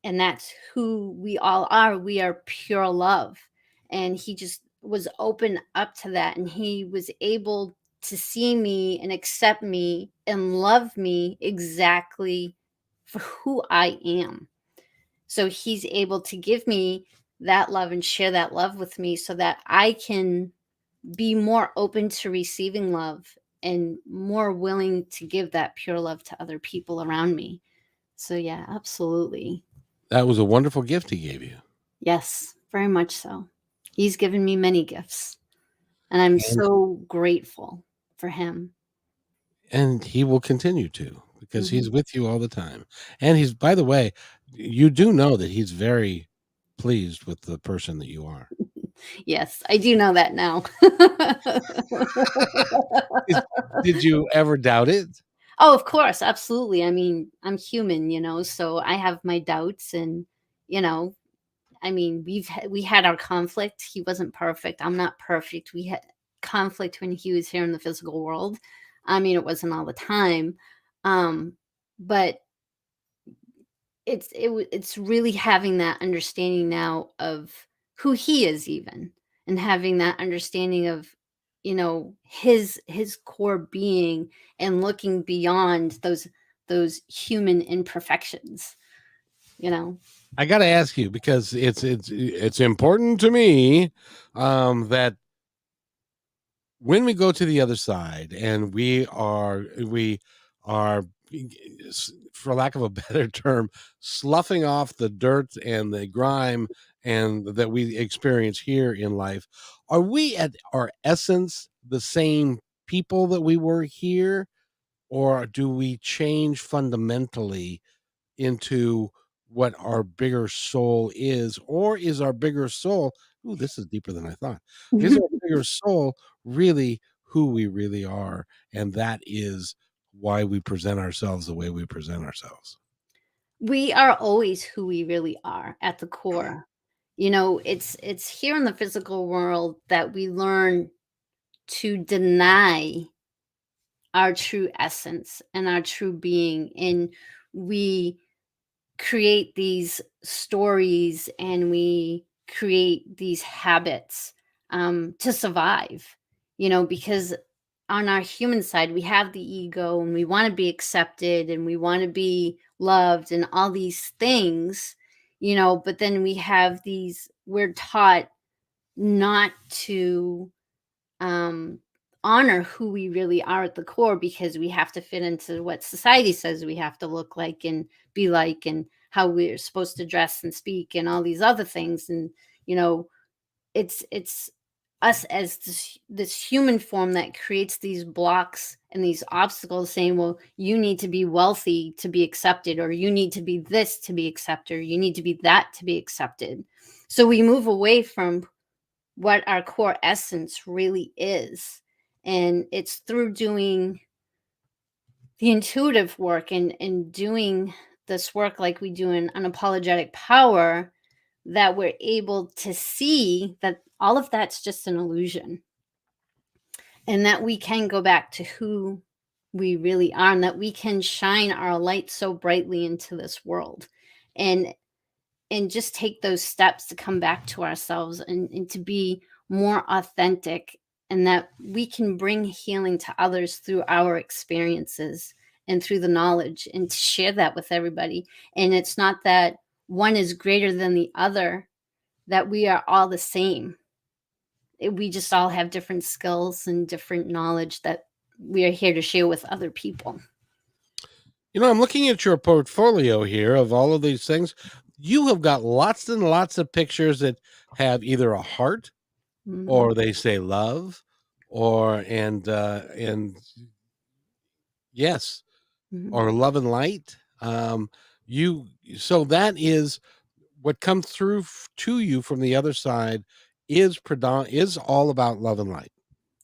And that's who we all are. We are pure love. And he just was open up to that. And he was able to see me and accept me and love me exactly for who I am. So he's able to give me that love and share that love with me so that I can be more open to receiving love and more willing to give that pure love to other people around me. So, yeah, absolutely. That was a wonderful gift he gave you. Yes, very much so. He's given me many gifts, and I'm And so grateful for him. he will continue to, because Mhm. he's with you all the time. And he's, by the way, you do know that he's very pleased with the person that you are. Yes, I do know that now. Is Did you ever doubt it? Oh, of course, absolutely. I mean, I'm human, so I have my doubts and, you know, I mean, we had our conflict. He wasn't perfect. I'm not perfect. We had conflict when he was here in the physical world. I mean, it wasn't all the time. Um, but it's really having that understanding now of who he is even, and having that understanding of, his core being, and looking beyond those human imperfections, you know. I got to ask you, because it's important to me, that when we go to the other side, and we are, for lack of a better term, sloughing off the dirt and the grime and that we experience here in life, are we at our essence the same people that we were here, or do we change fundamentally into what our bigger soul is? Or is our bigger soul, ooh, this is deeper than I thought. Is our bigger soul really who we really are? And that is why we present ourselves the way we present ourselves. We are always who we really are at the core. It's here in the physical world that we learn to deny our true essence and our true being, and we create these stories and we create these habits to survive, because on our human side we have the ego and we want to be accepted and we want to be loved and all these things, but then we're taught not to um, honor who we really are at the core, because we have to fit into what society says we have to look like and be like, and how we're supposed to dress and speak and all these other things. And you know it's us as this human form that creates these blocks and these obstacles, saying, well, you need to be wealthy to be accepted, or you need to be this to be accepted, or you need to be that to be accepted. So we move away from what our core essence really is. And it's through doing the intuitive work and doing this work like we do in unapologetic power, that we're able to see that all of that's just an illusion, and that we can go back to who we really are, and that we can shine our light so brightly into this world, and just take those steps to come back to ourselves, and to be more authentic, and that we can bring healing to others through our experiences and through the knowledge, and to share that with everybody. And it's not that one is greater than the other, that we are all the same. We just all have different skills and different knowledge that we are here to share with other people. I'm looking at your portfolio here of all of these things. You have got lots and lots of pictures that have either a heart Mhm, or they say love or and yes, mhm. or love and light. You so that is what comes through to you from the other side is all about love and light.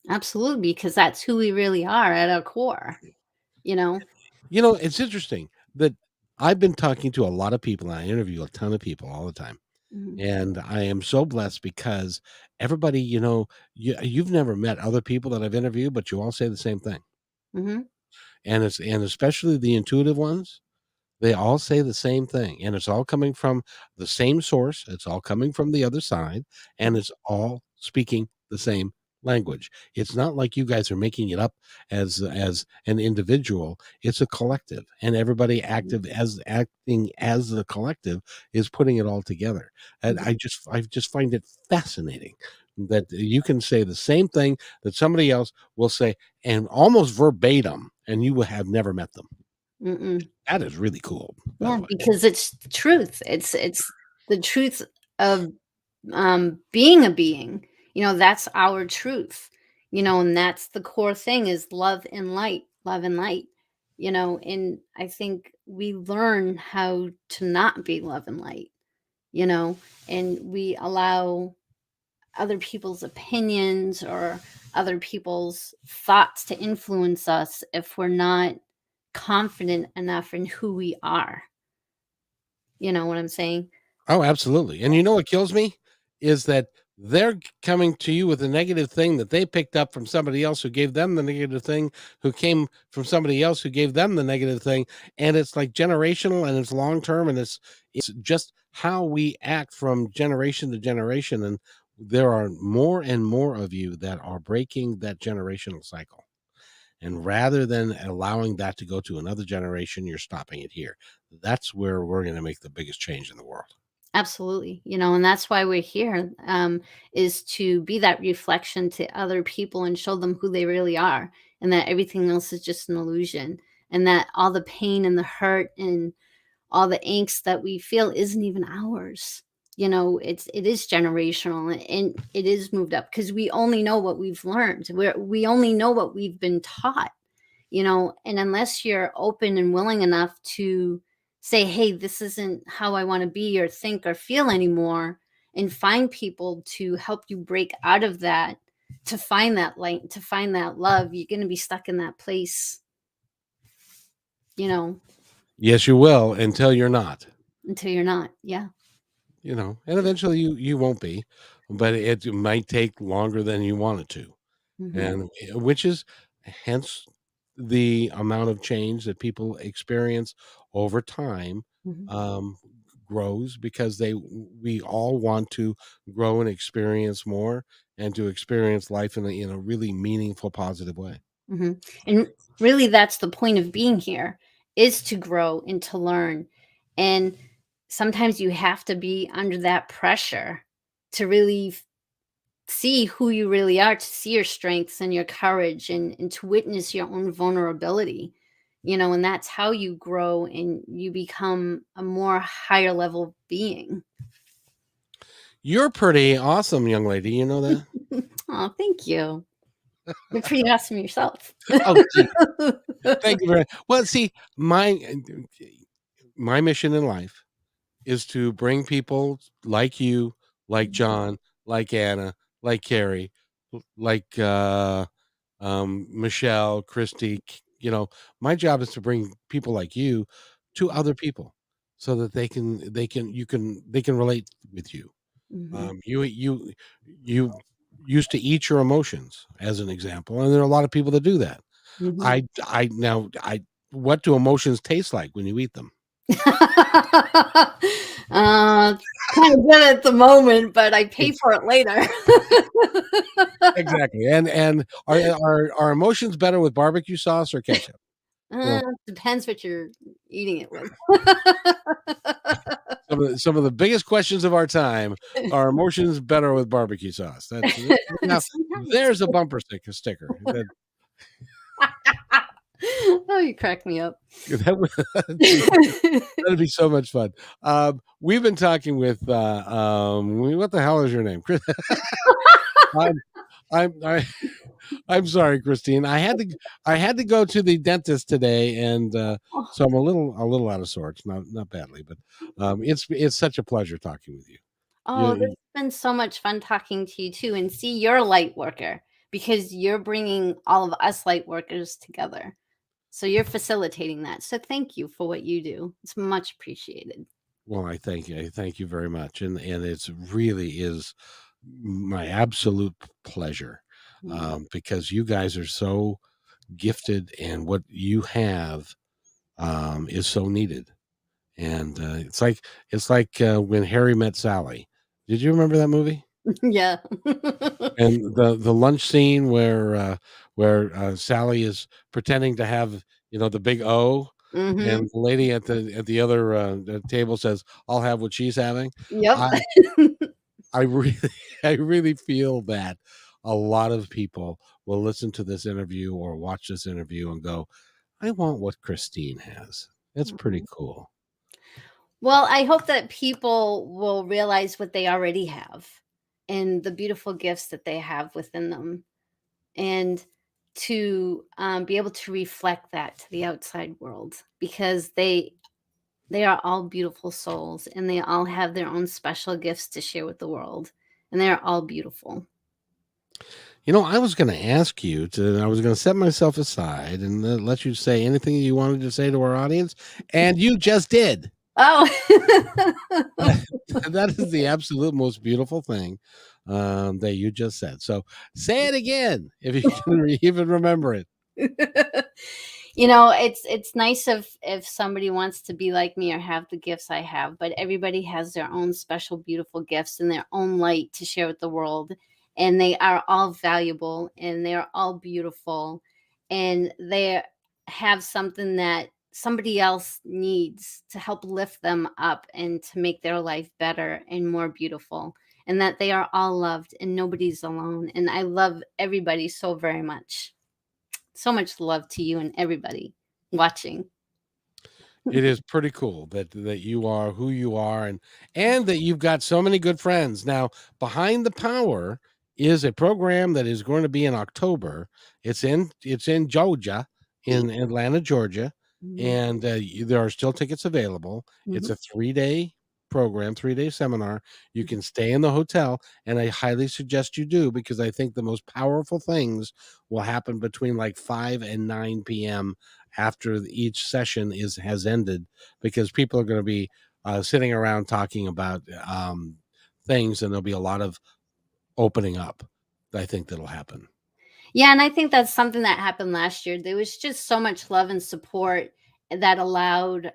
Absolutely, because that's who we really are at our core, you know? It's interesting that I've been talking to a lot of people. And I interview a ton of people all the time. Mhm, And I am so blessed because everybody, you've never met other people that I've interviewed, but you all say the same thing. mhm, And especially the intuitive ones, they all say the same thing, and it's all coming from the same source, it's all coming from the other side, and it's all speaking the same language. It's not like you guys are making it up as an individual, it's a collective, and everybody mhm, acting as the collective is putting it all together. And mhm, I just find it fascinating that you can say the same thing that somebody else will say and almost verbatim, and you will have never met them. mm-mm. That is really cool, by Yeah, the way. because it's the truth. It's the truth of being a being. That's our truth. And that's the core thing is love and light, love and light. And I think we learn how to not be love and light, you know, and we allow other people's opinions or other people's thoughts to influence us if we're not confident enough in who we are. You know what I'm saying? Oh, absolutely, and you know what kills me? Is that they're coming to you with a negative thing that they picked up from somebody else who gave them the negative thing, who came from somebody else who gave them the negative thing, and it's, like, generational, and it's long term, and it's just how we act from generation to generation, and there are more and more of you that are breaking that generational cycle, and rather than allowing that to go to another generation, you're stopping it here. That's where we're gonna make the biggest change in the world. Absolutely. And that's why we're here, is to be that reflection to other people and show them who they really are, and that everything else is just an illusion, and that all the pain and the hurt and all the angst that we feel isn't even ours. It is generational, and it is moved up because we only know what we've learned. We only know what we've been taught. And unless you're open and willing enough to say, hey, this isn't how I want to be or think or feel anymore, and find people to help you break out of that, to find that light, to find that love, you're going to be stuck in that place, you know Yes, you will until you're not, until you're not. Yeah. and eventually you won't be, but it might take longer than you want it to. Hmm. And which is hence the amount of change that people experience over time Hmm. um, grows because we all want to grow and experience more and to experience life in a really meaningful, positive way. Hmm. And really, that's the point of being here, is to grow and to learn. And sometimes you have to be under that pressure to really see who you really are, to see your strengths and your courage, and to witness your own vulnerability. And that's how you grow and you become a more higher level being. You're pretty awesome, young lady. You know that? Oh, thank you. You're pretty awesome yourself. Oh, gee, thank you very well. See, my mission in life is to bring people like you, like John, like Anna, like Carrie, like Michelle, Christy. My job is to bring people like you to other people, so that they can relate with you. Hmm. You used to eat your emotions, as an example, and there are a lot of people that do that. Hmm. I what do emotions taste like when you eat them? uh, Kind of good at the moment, but I pay Ex for it later. Exactly, and are emotions better with barbecue sauce or ketchup? You know, Depends what you're eating it with. some of the biggest questions of our time, are emotions better with barbecue sauce? That's now, Sometimes. there's a bumper sticker that Oh, you crack me up. That would that'd be so much fun. We've been talking with what the hell is your name? I'm I'm I, I'm sorry, Christine. I had to go to the dentist today, and so I'm a little out of sorts. Not badly, but it's such a pleasure talking with you. Oh, this You, has been so much fun talking to you too, and see, you're a light worker because you're bringing all of us light workers together. So you're facilitating that. So thank you for what you do. It's much appreciated. well, I thank you. I thank you very much, and it's really is my absolute pleasure, Mm. because you guys are so gifted, and what you have is so needed. And it's like when Harry met Sally. Did you remember that movie? Yeah. And the lunch scene where Sally is pretending to have the big O, Mhm. and the lady at the other the table says, "I'll have what she's having." Yep. I I really I really feel that a lot of people will listen to this interview or watch this interview and go, "I want what Christine has." It's pretty Mhm. cool. Well, I hope that people will realize what they already have and the beautiful gifts that they have within them, and to be able to reflect that to the outside world, because they are all beautiful souls and they all have their own special gifts to share with the world, and they're all beautiful. I was going to ask you to, I was going to set myself aside and let you say anything you wanted to say to our audience, and you just did. Oh. That is the absolute most beautiful thing that you just said. So say it again if you can even remember it. It's nice if somebody wants to be like me or have the gifts I have, but everybody has their own special, beautiful gifts and their own light to share with the world. And they are all valuable and they are all beautiful. And they have something that somebody else needs to help lift them up and to make their life better and more beautiful. And that they are all loved and nobody's alone. And I love everybody so very much. So much love to you and everybody watching. It is pretty cool that you are who you are, and that you've got so many good friends. Now, Behind the Power is a program that is going to be in October. It's in Georgia, in Atlanta, Georgia, Mhm, and there are still tickets available. It's mhm. a 3-day program, 3-day seminar. You can stay in the hotel, and I highly suggest you do, because I think the most powerful things will happen between like 5 and 9 p.m. after each session is has ended, because people are going to be sitting around talking about things, and there'll be a lot of opening up. I think that'll happen. Yeah, and I think that's something that happened last year. There was just so much love and support that allowed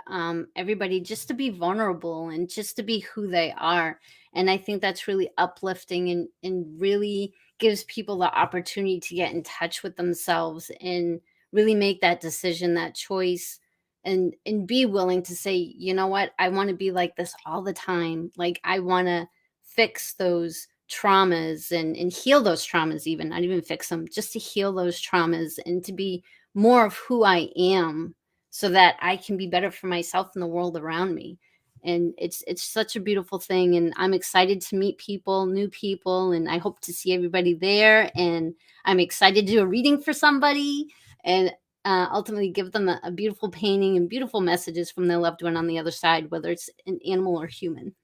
everybody just to be vulnerable and just to be who they are. And I think that's really uplifting and really gives people the opportunity to get in touch with themselves and really make that decision, that choice, and be willing to say, you know what, I want to be like this all the time. Like I want to fix those traumas and heal those traumas, even not even fix them, just to heal those traumas and to be more of who I am, so that I can be better for myself and the world around me. And it's such a beautiful thing, and I'm excited to meet people, new people, and I hope to see everybody there. And I'm excited to do a reading for somebody and ultimately give them a beautiful painting and beautiful messages from their loved one on the other side, whether it's an animal or human.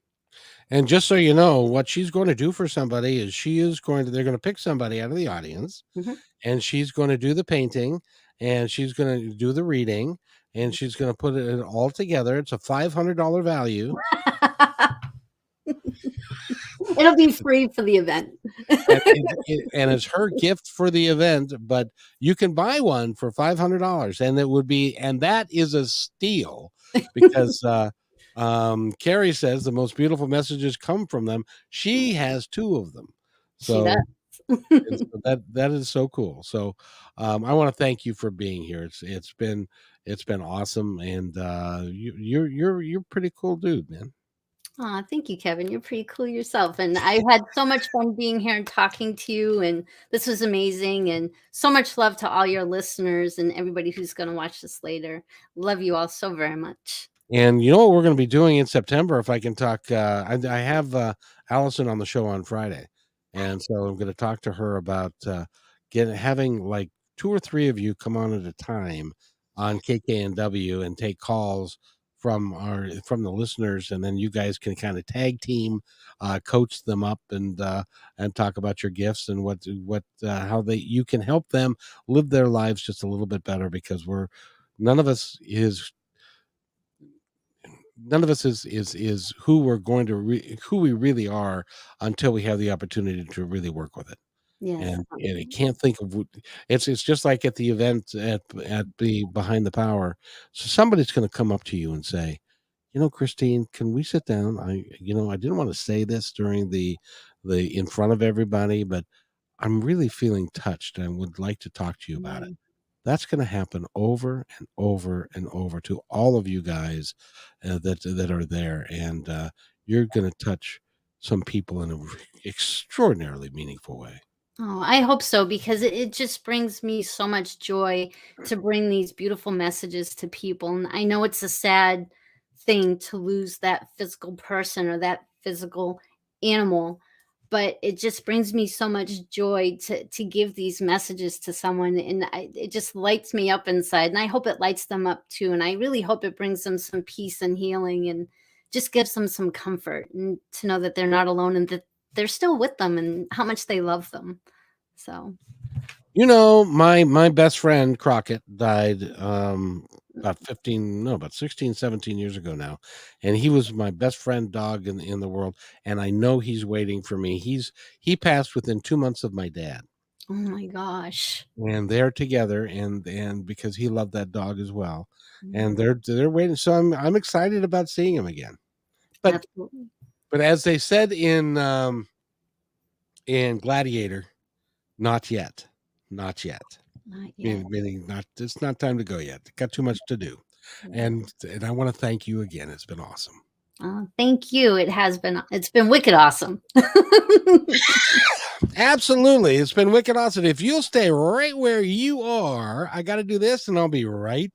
And just so you know, what she's going to do for somebody is they're going to pick somebody out of the audience, Mhm. and she's going to do the painting, and she's going to do the reading, and she's going to put it all together. It's a $500 value. It'll be free for the event. And it's her gift for the event, but you can buy one for $500, and that is a steal, because Carrie says the most beautiful messages come from them. She has two of them, She does. so that is so cool. So I want to thank you for being here. It's been awesome, and you're pretty cool dude, man. Aw, thank you, Kevin. You're pretty cool yourself. And I had so much fun being here and talking to you. And this was amazing. And so much love to all your listeners and everybody who's going to watch this later. Love you all so very much. And you know what we're going to be doing in September? If I can talk, I have Allison on the show on Friday, and so I'm going to talk to her about having like 2 or 3 of you come on at a time on KKNW and take calls from the listeners, and then you guys can kind of tag team, coach them up, and talk about your gifts and what how you can help them live their lives just a little bit better, because none of us is none of us is who we're going to who we really are until we have the opportunity to really work with it. Yes. And I can't think of it's just like at the event at the Behind the Power. So somebody's going to come up to you and say, Christine, can we sit down? I didn't want to say this during the in front of everybody, but I'm really feeling touched and would like to talk to you about it. Mm. That's going to happen over and over and over to all of you guys that are there, and you're going to touch some people in an extraordinarily meaningful way. Oh, I hope so, because it just brings me so much joy to bring these beautiful messages to people. And I know it's a sad thing to lose that physical person or that physical animal, but it just brings me so much joy to give these messages to someone, and it just lights me up inside. And I hope it lights them up too. And I really hope it brings them some peace and healing, and just gives them some comfort, and to know that they're not alone and that they're still with them and how much they love them. So, My best friend Crockett died about 16, 17 years ago now, and he was my best friend dog in the world, and I know he's waiting for me. He passed within 2 months of my dad. oh my gosh. And they're together, and because he loved that dog as well, and Mm, they're waiting. So I'm excited about seeing him again. But absolutely. but as they said in Gladiator, not yet, not yet. Not yet. Meaning not, it's not time to go yet. Got too much to do, Yeah. and I want to thank you again. It's been awesome. Oh, thank you. It's been wicked awesome. Absolutely, it's been wicked awesome. If you'll stay right where you are, I got to do this, and I'll be right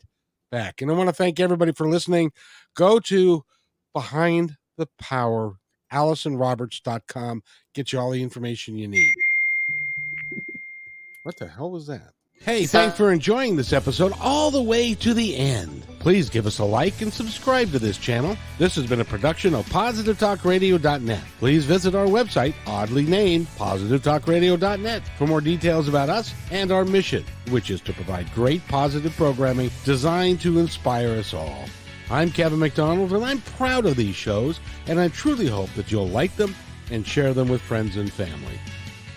back. And I want to thank everybody for listening. Go to Behind the Power, AllisonRoberts.com. Get you all the information you need. What the hell was that? Hey, thanks for enjoying this episode all the way to the end. Please give us a like and subscribe to this channel. This has been a production of PositiveTalkRadio.net. Please visit our website, oddly named PositiveTalkRadio.net, for more details about us and our mission, which is to provide great positive programming designed to inspire us all. I'm Kevin McDonald, and I'm proud of these shows, and I truly hope that you'll like them and share them with friends and family.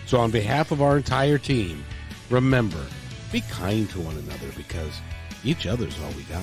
So on behalf of our entire team, remember, be kind to one another, because each other's all we got.